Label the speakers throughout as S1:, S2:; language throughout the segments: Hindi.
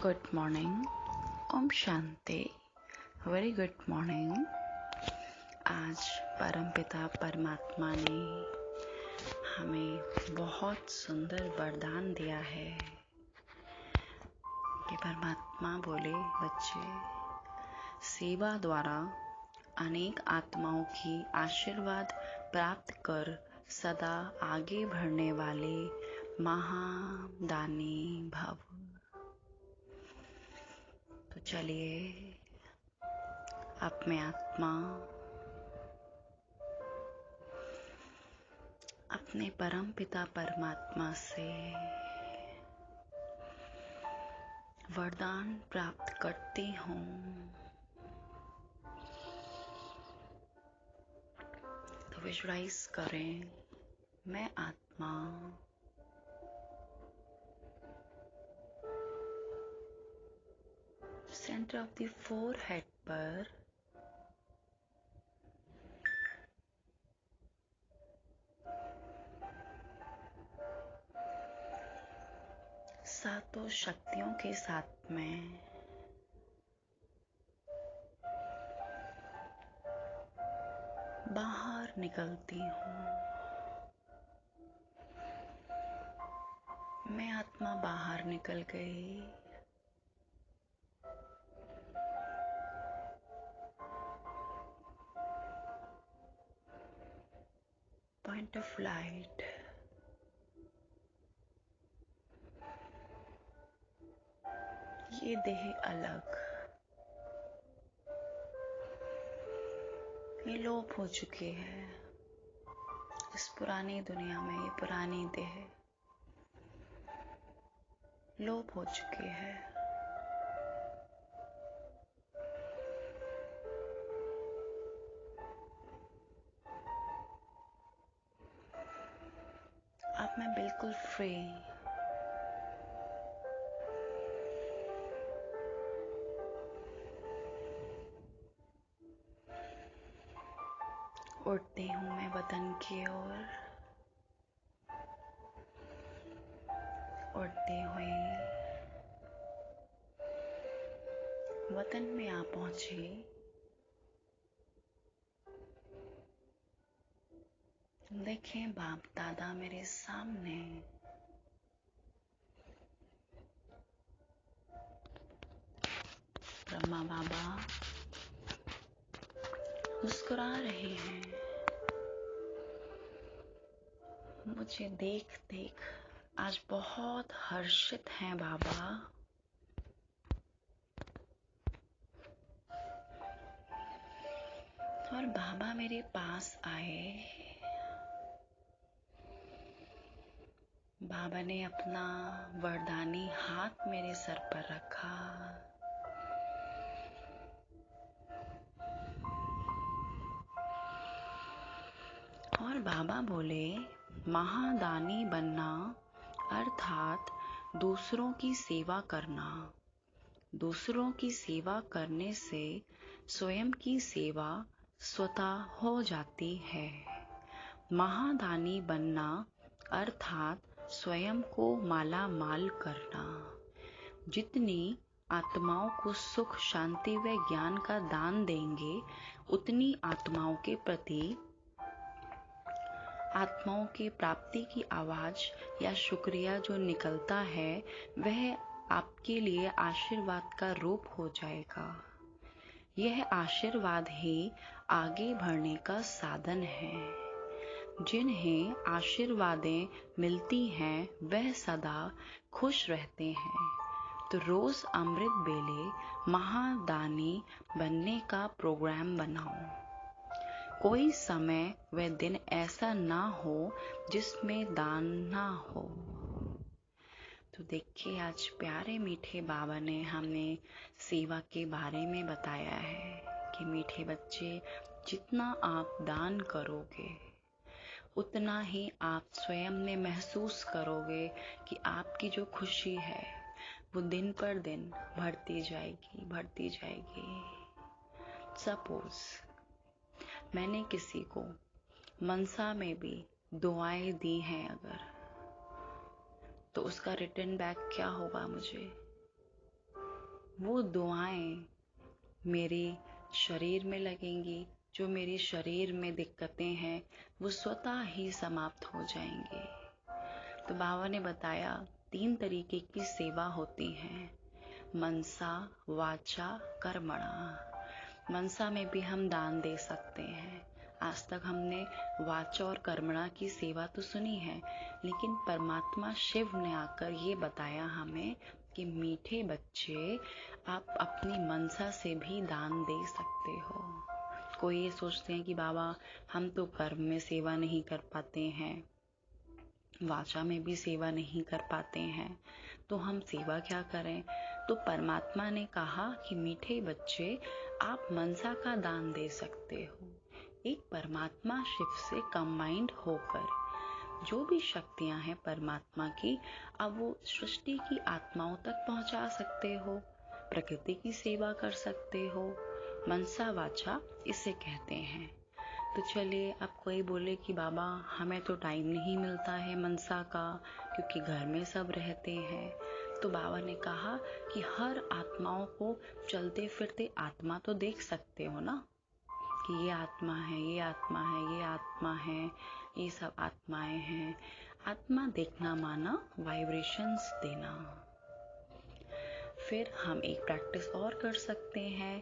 S1: Good morning. ओम शांति। Very good morning. आज परमपिता परमात्मा ने हमें बहुत सुंदर वरदान दिया है कि परमात्मा बोले, बच्चे, सेवा द्वारा अनेक आत्माओं की आशीर्वाद प्राप्त कर सदा आगे बढ़ने वाले महादानी भव। तो चलिए अपने आत्मा अपने परम पिता परमात्मा से वरदान प्राप्त करती हूँ। तो विजुअलाइज करें, मैं आत्मा सेंटर ऑफ द फोरहेड पर सातों शक्तियों के साथ में बाहर निकलती हूँ। मैं आत्मा बाहर निकल गई। पॉइंट ऑफ लाइट, ये देह अलग, ये लोप हो चुकी है। इस पुरानी दुनिया में ये पुरानी देह लोप हो चुकी है। अब मैं बिल्कुल फ्री, उड़ती हूँ मैं वतन की ओर। उड़ती हुई वतन में आ पहुंची। देखें, बाप दादा मेरे सामने। ब्रह्मा बाबा मुस्कुरा रहे हैं। मुझे देख देख आज बहुत हर्षित हैं बाबा। और बाबा मेरे पास आए। बाबा ने अपना वरदानी हाथ मेरे सर पर रखा। और बाबा बोले, महादानी बनना अर्थात दूसरों की सेवा करना। दूसरों की सेवा करने से स्वयं की सेवा स्वतः हो जाती है। महादानी बनना अर्थात स्वयं को माला माल करना। जितनी आत्माओं को सुख, शांति व ज्ञान का दान देंगे, उतनी आत्माओं के प्रति आत्माओं की प्राप्ति की आवाज या शुक्रिया जो निकलता है, वह आपके लिए आशीर्वाद का रूप हो जाएगा। यह आशीर्वाद ही आगे बढ़ने का साधन है। जिन्हें आशीर्वादें मिलती हैं, वह सदा खुश रहते हैं। तो रोज अमृत बेले महादानी बनने का प्रोग्राम बनाओ। कोई समय व दिन ऐसा ना हो जिसमें दान ना हो। तो देखिए, आज प्यारे मीठे बाबा ने हमें सेवा के बारे में बताया है कि मीठे बच्चे, जितना आप दान करोगे उतना ही आप स्वयं में महसूस करोगे कि आपकी जो खुशी है वो दिन पर दिन बढ़ती जाएगी, बढ़ती जाएगी। सपोज मैंने किसी को मनसा में भी दुआएं दी हैं अगर, तो उसका रिटर्न बैक क्या होगा मुझे? वो दुआएं मेरे शरीर में लगेंगी, जो मेरे शरीर में दिक्कतें हैं वो स्वतः ही समाप्त हो जाएंगी। तो बाबा ने बताया 3 तरीके की सेवा होती हैं, मनसा, वाचा, कर्मणा। मनसा में भी हम दान दे सकते हैं। आज तक हमने वाचा और कर्मणा की सेवा तो सुनी है, लेकिन परमात्मा शिव ने आकर ये बताया हमें कि मीठे बच्चे, आप अपनी मनसा से भी दान दे सकते हो। कोई ये सोचते हैं कि बाबा हम तो कर्म में सेवा नहीं कर पाते हैं, वाचा में भी सेवा नहीं कर पाते हैं, तो हम सेवा क्या करें। तो परमात्मा ने कहा कि मीठे बच्चे, आप मनसा का दान दे सकते हो। एक परमात्मा शिव से कंबाइंड होकर जो भी शक्तियां हैं परमात्मा की, अब वो सृष्टि की आत्माओं तक पहुंचा सकते हो, प्रकृति की सेवा कर सकते हो। मनसा वाचा इसे कहते हैं। तो चलिए, अब कोई बोले कि बाबा हमें तो टाइम नहीं मिलता है मनसा का, क्योंकि घर में सब रहते हैं। तो बाबा ने कहा कि हर आत्माओं को चलते फिरते आत्मा तो देख सकते हो ना, कि ये आत्मा है, ये आत्मा है, ये आत्मा है, ये सब आत्माएं हैं। आत्मा देखना माना वाइब्रेशंस देना। फिर हम एक प्रैक्टिस और कर सकते हैं,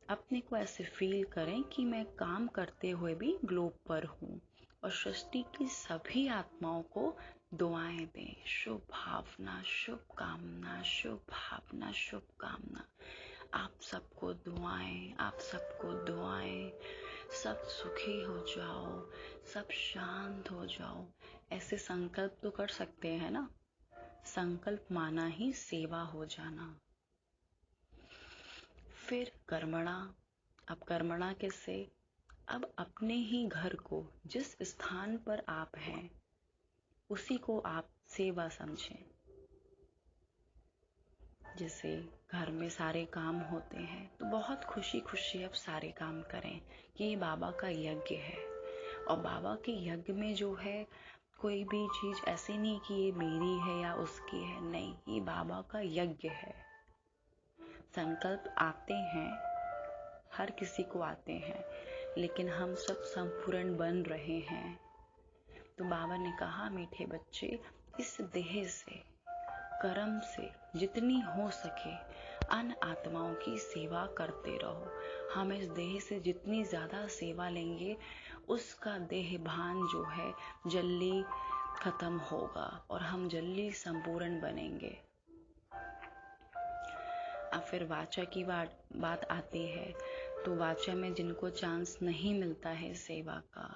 S1: अपने को ऐसे फील करें कि मैं काम करते हुए भी ग्लोब पर हूँ और सृष्टि की सभी आत्माओं को दुआएं दें। शुभ भावना, शुभ कामना, शुभ भावना, शुभ कामना। आप सबको दुआएं, आप सबको दुआएं। सब सुखी हो जाओ, सब शांत हो जाओ। ऐसे संकल्प तो कर सकते हैं ना। संकल्प माना ही सेवा हो जाना। फिर कर्मणा। अब कर्मणा किससे? अब अपने ही घर को, जिस स्थान पर आप हैं उसी को आप सेवा समझें। जैसे घर में सारे काम होते हैं तो बहुत खुशी खुशी अब सारे काम करें कि ये बाबा का यज्ञ है। और बाबा के यज्ञ में जो है, कोई भी चीज ऐसी नहीं कि ये मेरी है या उसकी है, नहीं, ये बाबा का यज्ञ है। संकल्प आते हैं, हर किसी को आते हैं, लेकिन हम सब संपूर्ण बन रहे हैं। तो बाबा ने कहा मीठे बच्चे, इस देह से, कर्म से जितनी हो सके अन्य आत्माओं की सेवा करते रहो। हम इस देह से जितनी ज्यादा सेवा लेंगे, उसका देह भान जो है जल्दी खत्म होगा और हम जल्दी संपूर्ण बनेंगे। अब फिर वाचा की बात आती है। तो वाचा में जिनको चांस नहीं मिलता है सेवा का,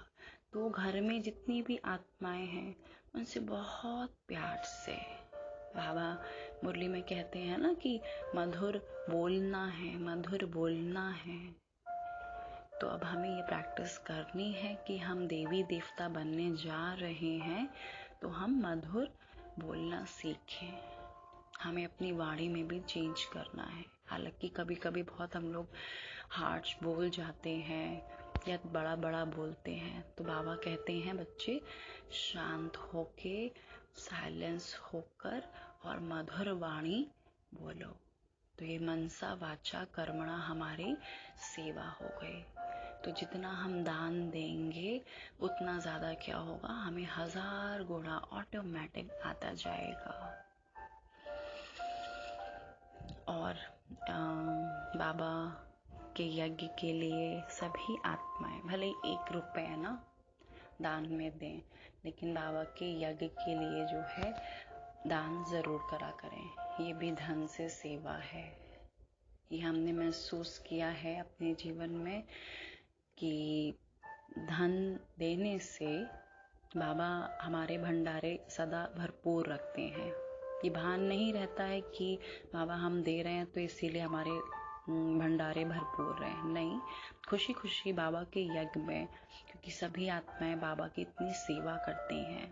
S1: तो घर में जितनी भी आत्माएं हैं उनसे बहुत प्यार से, बाबा मुरली में कहते हैं ना कि मधुर बोलना है, मधुर बोलना है। तो अब हमें ये प्रैक्टिस करनी है कि हम देवी देवता बनने जा रहे हैं, तो हम मधुर बोलना सीखें। हमें अपनी वाणी में भी चेंज करना है। हालांकि कभी कभी बहुत हम लोग हार्श बोल जाते हैं या बड़ा बड़ा बोलते हैं, तो बाबा कहते हैं बच्चे शांत होके, साइलेंस होकर और मधुर वाणी बोलो। तो ये मनसा वाचा कर्मणा हमारी सेवा हो गई। तो जितना हम दान देंगे उतना ज्यादा क्या होगा, हमें 1000 गुना ऑटोमेटिक आता जाएगा। और बाबा के यज्ञ के लिए सभी आत्माएं भले 1 रुपए ना दान में दें, लेकिन बाबा के यज्ञ के लिए जो है दान जरूर करा करें। ये भी धन से सेवा है। ये हमने महसूस किया है अपने जीवन में कि धन देने से बाबा हमारे भंडारे सदा भरपूर रखते हैं। ये भान नहीं रहता है कि बाबा हम दे रहे हैं तो इसीलिए हमारे भंडारे भरपूर रहे, नहीं, खुशी खुशी बाबा के यज्ञ में, क्योंकि सभी आत्माएं बाबा की इतनी सेवा करती हैं।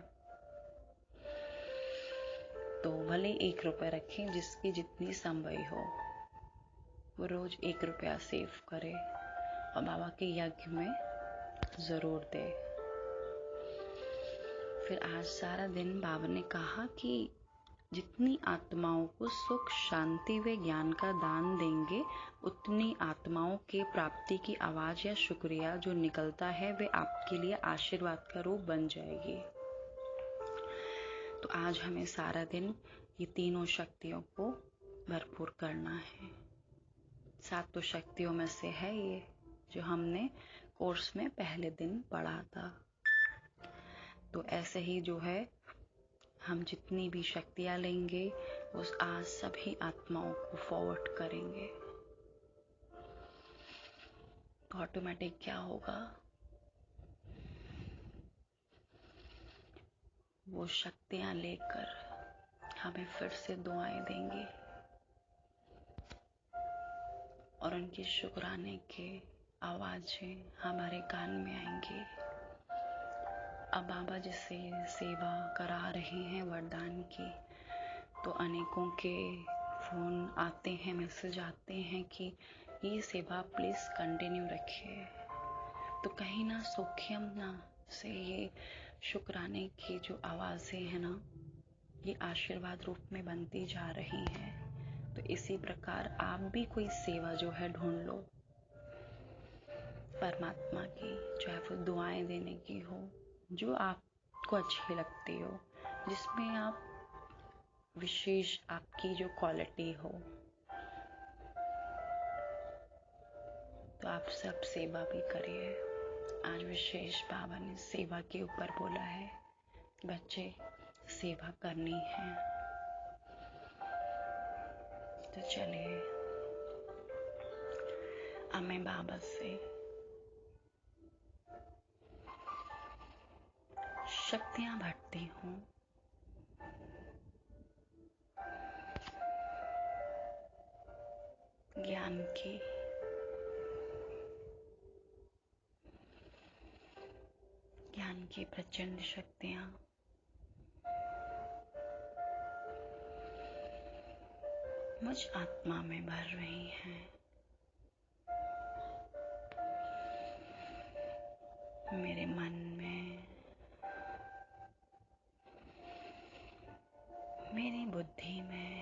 S1: तो भले 1 रुपए रखें, जिसकी जितनी संभव हो वो रोज 1 रुपया सेव करे और बाबा के यज्ञ में जरूर दे। फिर आज सारा दिन बाबा ने कहा कि जितनी आत्माओं को सुख, शांति व ज्ञान का दान देंगे, उतनी आत्माओं के प्राप्ति की आवाज या शुक्रिया जो निकलता है वे आपके लिए आशीर्वाद का रूप बन जाएगी। तो आज हमें सारा दिन ये तीनों शक्तियों को भरपूर करना है। 7 शक्तियों में से है ये, जो हमने कोर्स में पहले दिन पढ़ा था। तो ऐसे ही जो है, हम जितनी भी शक्तियां लेंगे उस आज सभी आत्माओं को फॉरवर्ड करेंगे। तो ऑटोमेटिक क्या होगा, वो शक्तियां लेकर हमें फिर से दुआएं देंगे और उनकी शुक्राने के आवाजें हमारे कान में आएंगी। अब बाबा जिससे सेवा करा रहे हैं वरदान की, तो अनेकों के फोन आते हैं, मैसेज आते हैं कि ये सेवा प्लीज कंटिन्यू रखिए। तो कहीं ना सौख्यम ना से ये शुक्राने की जो आवाजें हैं ना, ये आशीर्वाद रूप में बनती जा रही हैं। तो इसी प्रकार आप भी कोई सेवा जो है ढूंढ लो परमात्मा की, चाहे वो दुआएं देने की हो, जो आपको अच्छी लगती हो, जिसमें आप विशेष आपकी जो क्वालिटी हो। तो आप सब सेवा भी करिए। आज विशेष बाबा ने सेवा के ऊपर बोला है, बच्चे सेवा करनी है। तो चलिए अब मैं बाबा से शक्तियां भरती हूँ। ज्ञान की प्रचंड शक्तियां मुझ आत्मा में भर रही हैं। मेरे मन में, मेरी बुद्धि में,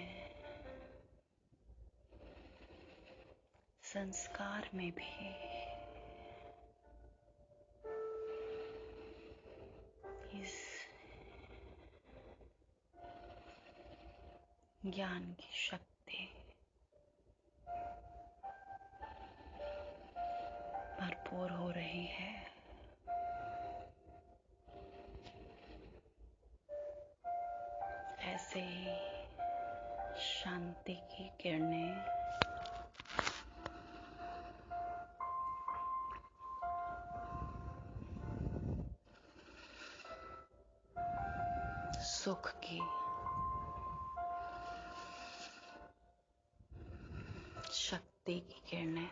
S1: संस्कार में भी इस ज्ञान की शक्ति भरपूर हो रही है। ऐसे ही शांति की किरणें सुख की, शक्ति की किरणें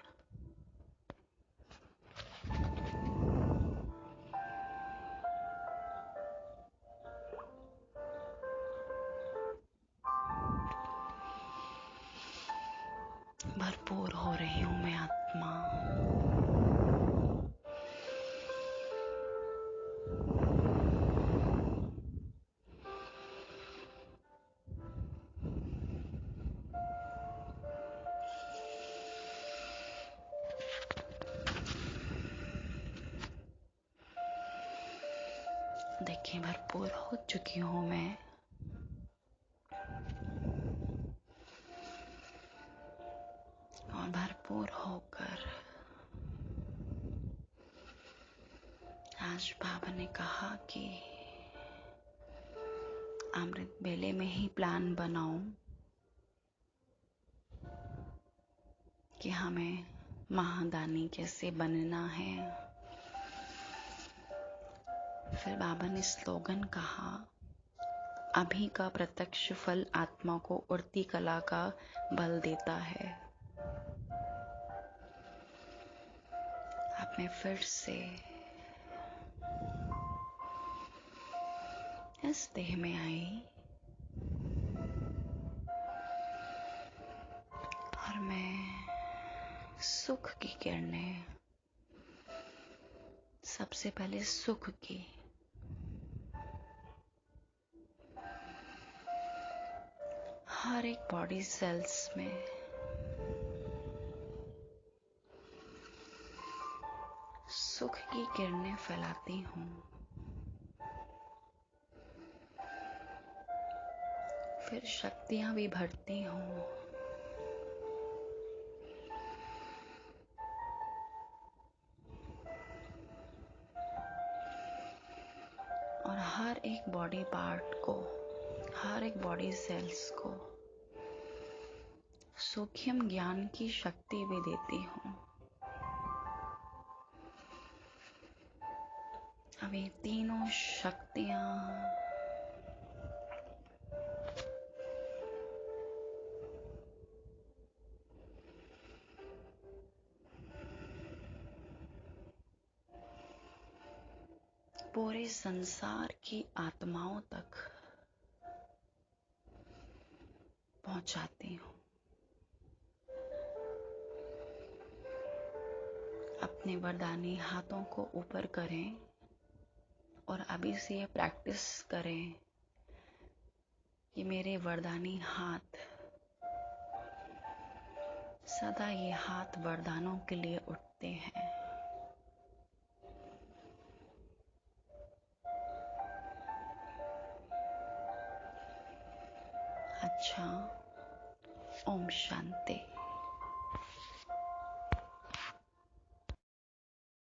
S1: भरपूर हो रही हूँ मैं आत्मा। देखिए भरपूर हो चुकी हूँ मैं। और भरपूर होकर आज बाबा ने कहा कि अमृत बेले में ही प्लान बनाओ कि हमें महादानी कैसे बनना है। फिर बाबा ने स्लोगन कहा, अभी का प्रत्यक्ष फल आत्मा को उड़ती कला का बल देता है। अब मैं फिर से इस देह में आई और मैं सुख की किरणें, सबसे पहले सुख की, हर एक बॉडी सेल्स में सुख की किरणें फैलाती हूँ। फिर शक्तियां भी भरती हूँ। और हर एक बॉडी पार्ट को, हर एक बॉडी सेल्स को सूक्ष्म ज्ञान की शक्ति भी देती हूँ। अब ये तीनों शक्तियां पूरे संसार की आत्माओं तक पहुंचाती हूँ। अपने वरदानी हाथों को ऊपर करें और अभी से ये प्रैक्टिस करें कि मेरे वरदानी हाथ, सदा ये हाथ वरदानों के लिए उठते हैं। अच्छा, ओम शांति।